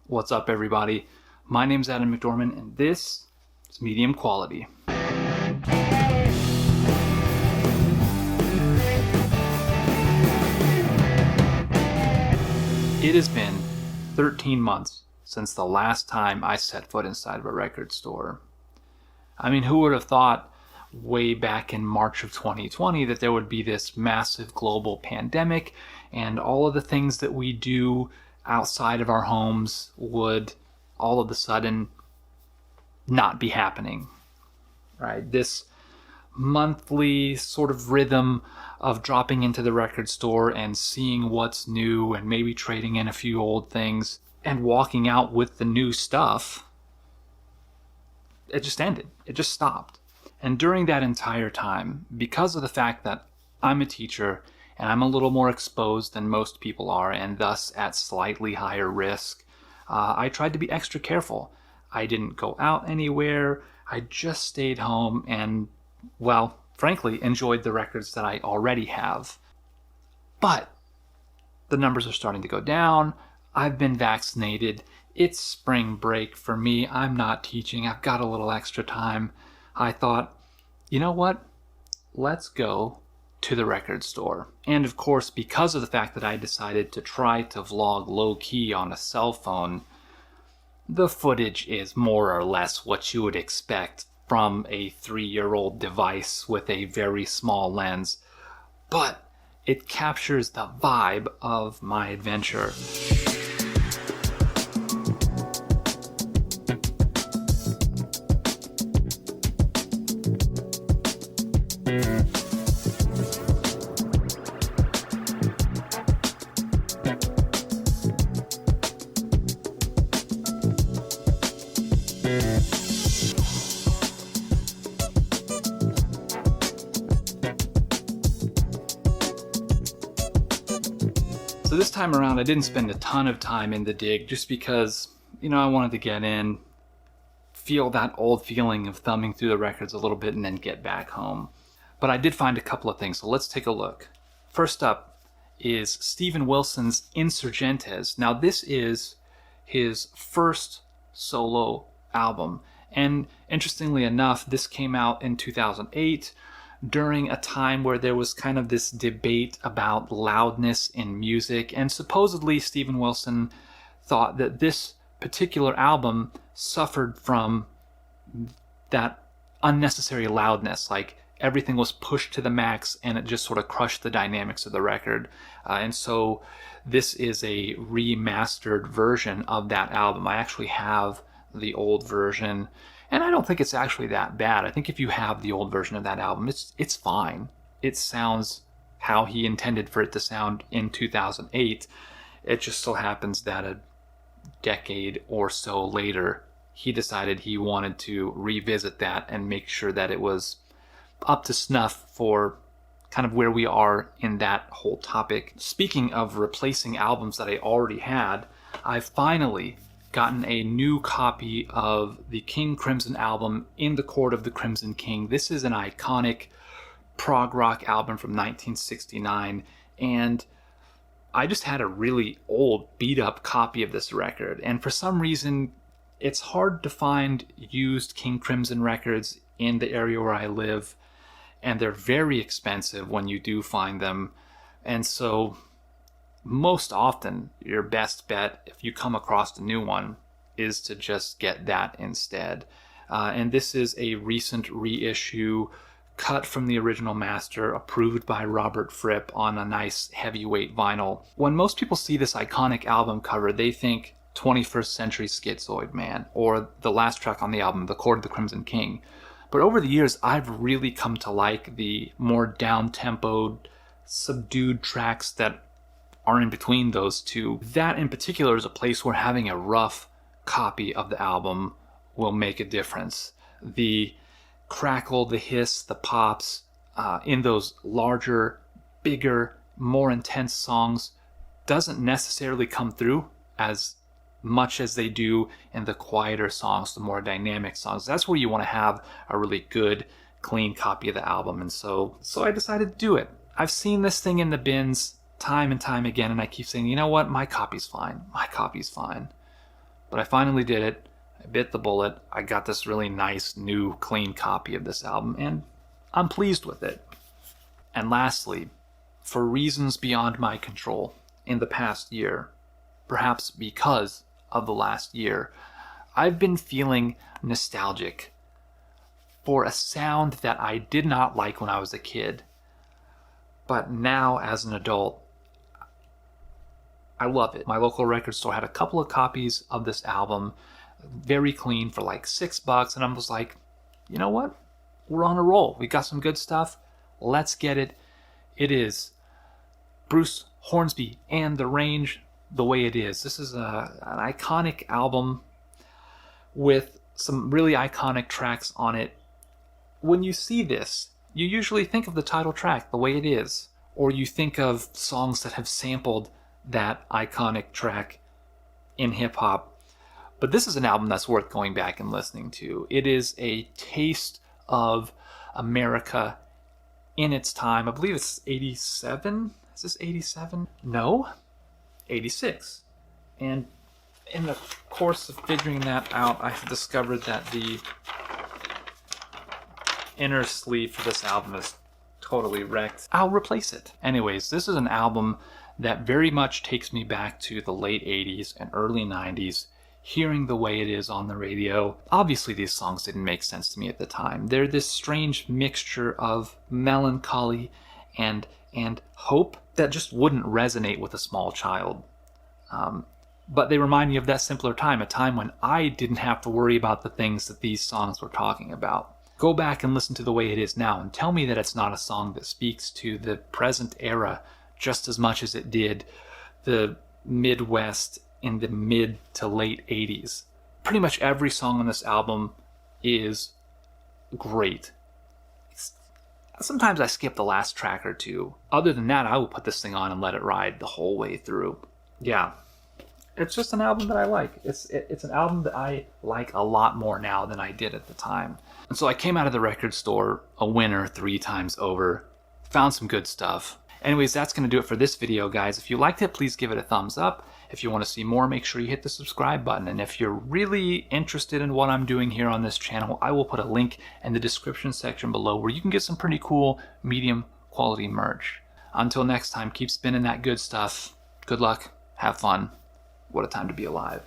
What's up, everybody? My name's Adam McDormand, and this is Medium Quality. It has been 13 months since the last time I set foot inside of a record store. I mean, who would have thought way back in March of 2020 that there would be this massive global pandemic and all of the things that we do outside of our homes would all of a sudden not be happening, right? This monthly sort of rhythm of dropping into the record store and seeing what's new and maybe trading in a few old things and walking out with the new stuff, it just ended. It just stopped. And during that entire time, because of the fact that I'm a teacher and I'm a little more exposed than most people are and thus at slightly higher risk, I tried to be extra careful. I didn't go out anywhere. I just stayed home and, well, frankly, enjoyed the records that I already have. But the numbers are starting to go down. I've been vaccinated. It's spring break for me. I'm not teaching. I've got a little extra time. I thought, you know what? Let's go to the record store. And of course, because of the fact that I decided to try to vlog low-key on a cell phone, the footage is more or less what you would expect from a 3-year-old device with a very small lens. But it captures the vibe of my adventure. So this time around, I didn't spend a ton of time in the dig just because, I wanted to get in, feel that old feeling of thumbing through the records a little bit and then get back home. But I did find a couple of things, so let's take a look. First up is Steven Wilson's Insurgentes. Now this is his first solo album, and interestingly enough, this came out in 2008 during a time where there was kind of this debate about loudness in music, and supposedly Steven Wilson thought that this particular album suffered from that unnecessary loudness, like everything was pushed to the max and it just sort of crushed the dynamics of the record. And so this is a remastered version of that album. I actually have the old version, and I don't think it's actually that bad. I think if you have the old version of that album, it's fine. It sounds how he intended for it to sound in 2008. It just so happens that a decade or so later, he decided he wanted to revisit that and make sure that it was up to snuff for kind of where we are in that whole topic. Speaking of replacing albums that I already had, I've finally gotten a new copy of the King Crimson album, In the Court of the Crimson King. This is an iconic prog rock album from 1969, and I just had a really old, beat-up copy of this record, and for some reason, it's hard to find used King Crimson records in the area where I live, and they're very expensive when you do find them, and so most often, your best bet, if you come across a new one, is to just get that instead. And this is a recent reissue, cut from the original master, approved by Robert Fripp on a nice heavyweight vinyl. When most people see this iconic album cover, they think 21st Century Schizoid Man, or the last track on the album, The Court of the Crimson King. But over the years, I've really come to like the more down-tempoed, subdued tracks that are in between those two. That in particular is a place where having a rough copy of the album will make a difference. The crackle, the hiss, the pops in those larger, bigger, more intense songs doesn't necessarily come through as much as they do in the quieter songs, the more dynamic songs. That's where you want to have a really good, clean copy of the album. And so I decided to do it. I've seen this thing in the bins time and time again, and I keep saying, you know what, my copy's fine. But I finally did it. I bit the bullet. I got this really nice, new, clean copy of this album, and I'm pleased with it. And lastly, for reasons beyond my control, in the past year, perhaps because of the last year, I've been feeling nostalgic for a sound that I did not like when I was a kid. But now, as an adult, I love it. My local record store had a couple of copies of this album, very clean, for like $6, and I was like, you know what? We're on a roll. We got some good stuff. Let's get it. It is Bruce Hornsby and The Range, The Way It Is. This is an iconic album with some really iconic tracks on it. When you see this, you usually think of the title track, The Way It Is, or you think of songs that have sampled that iconic track in hip-hop. But this is an album that's worth going back and listening to. It is a taste of America in its time. I believe it's 87. Is this 87? No, 86. And in the course of figuring that out, I discovered that the inner sleeve for this album is totally wrecked. I'll replace it. Anyways, this is an album that very much takes me back to the late 80s and early 90s, hearing The Way It Is on the radio. Obviously, these songs didn't make sense to me at the time. They're this strange mixture of melancholy and hope that just wouldn't resonate with a small child. But they remind me of that simpler time, a time when I didn't have to worry about the things that these songs were talking about. Go back and listen to The Way It Is now and tell me that it's not a song that speaks to the present era just as much as it did the Midwest in the mid to late 80s. Pretty much every song on this album is great. Sometimes I skip the last track or two. Other than that, I will put this thing on and let it ride the whole way through. Yeah, it's just an album that I like. It's an album that I like a lot more now than I did at the time. And so I came out of the record store a winner 3 times over. Found some good stuff. Anyways, that's going to do it for this video, guys. If you liked it, please give it a thumbs up. If you want to see more, make sure you hit the subscribe button. And if you're really interested in what I'm doing here on this channel, I will put a link in the description section below where you can get some pretty cool medium quality merch. Until next time, keep spinning that good stuff. Good luck. Have fun. What a time to be alive.